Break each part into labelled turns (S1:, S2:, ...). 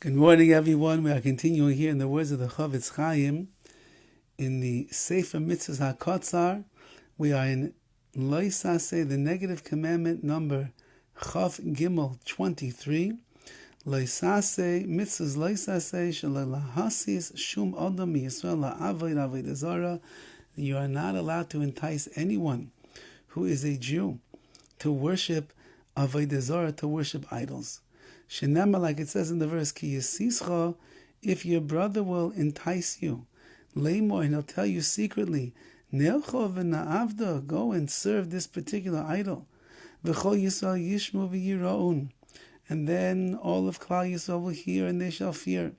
S1: Good morning, everyone. We are continuing here in the words of the Horowitz in the Sefer HaMitzvos HaKotzar. We are in Lo Saseh, the negative commandment number Chav Gimel 23. Lo Saseh, mitzvahs Lo Saseh, Shalahasis Shum Adam Yisrael La'avod Avodah Zarah. You are not allowed to entice anyone who is a Jew to worship Avodah Zarah, to worship idols. Shenema, like it says in the verse, Ki yisischa, if your brother will entice you, Lamor, and he'll tell you secretly, Nelcho v'na'avda, go and serve this particular idol. V'chol Yisrael yishmu v'yiraun, and then all of Klal Yisrael will hear and they shall fear.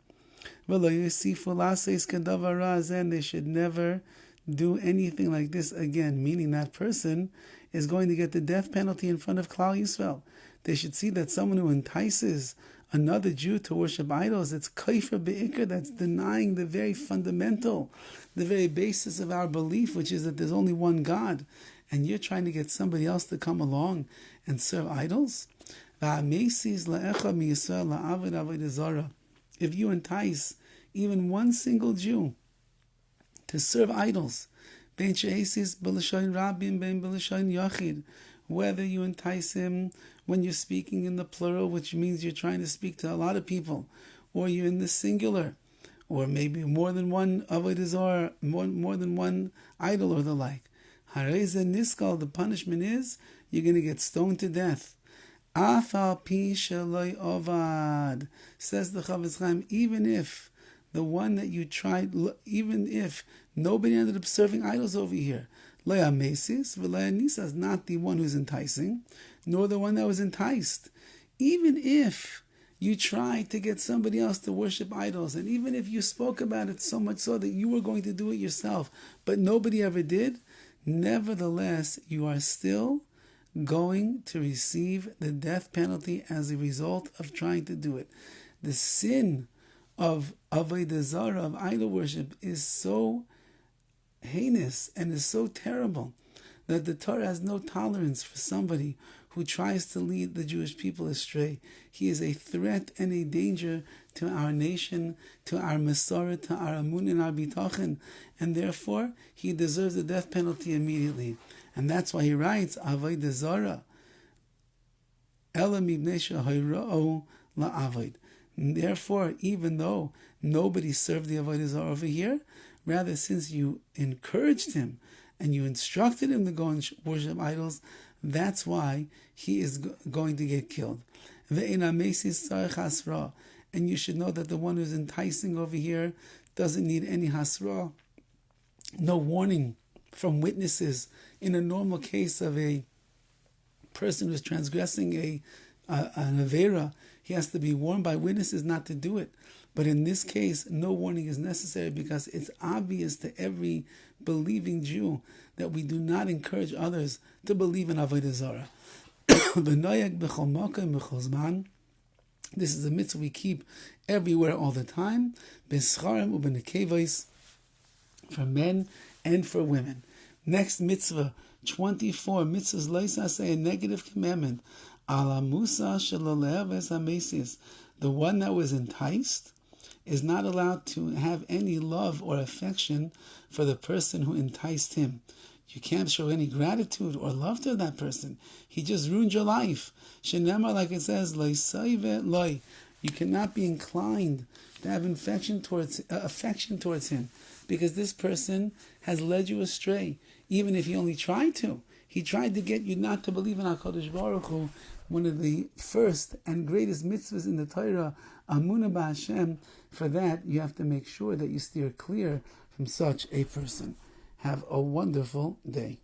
S1: V'lo yisifu laseis kedavar raz, and they should never do anything like this again, meaning that person is going to get the death penalty in front of Klal Yisrael. They should see that someone who entices another Jew to worship idols, it's kaifer be'ikr, that's denying the very fundamental, the very basis of our belief, which is that there's only one God, and you're trying to get somebody else to come along and serve idols. If you entice even one single Jew to serve idols, whether you entice him when you're speaking in the plural, which means you're trying to speak to a lot of people, or you're in the singular, or maybe more than one avodah zarah, more than one idol or the like. Hareze niskal, the punishment is you're going to get stoned to death. Afal pi sheloi ovad, says the Horowitz, even if the one that you tried, even if nobody ended up serving idols over here, Leah Mesis, Velea Nisa is not the one who's enticing, nor the one that was enticed. Even if you tried to get somebody else to worship idols, and even if you spoke about it so much so that you were going to do it yourself, but nobody ever did, nevertheless, you are still going to receive the death penalty as a result of trying to do it. The sin of Avodah Zarah, of idol worship, is so heinous and is so terrible that the Torah has no tolerance for somebody who tries to lead the Jewish people astray. He is a threat and a danger to our nation, to our Masorah, to our Amun and our Bitachon, and therefore he deserves the death penalty immediately. And that's why he writes, Avodah Zarah, Ela mibnei shehayra'u la'avod. Therefore, even though nobody served the Avodah Zarah over here, rather, since you encouraged him and you instructed him to go and worship idols, that's why he is going to get killed. And you should know that the one who's enticing over here doesn't need any hasra, no warning from witnesses. In a normal case of a person who's transgressing an avera, he has to be warned by witnesses not to do it. But in this case, no warning is necessary because it's obvious to every believing Jew that we do not encourage others to believe in Avodah Zarah. This is a mitzvah we keep everywhere all the time, for men and for women. Next mitzvah, 24, mitzvahs Lo Saseh, a negative commandment. Ala Musa shaloleves hamesis, the one that was enticed is not allowed to have any love or affection for the person who enticed him. You can't show any gratitude or love to that person. He just ruined your life. Shenema, like it says, loy. You cannot be inclined to have affection towards him, because this person has led you astray, even if he only tried to. He tried to get you not to believe in HaKadosh Baruch Hu, one of the first and greatest mitzvahs in the Torah, Amunah B'Hashem. For that, you have to make sure that you steer clear from such a person. Have a wonderful day.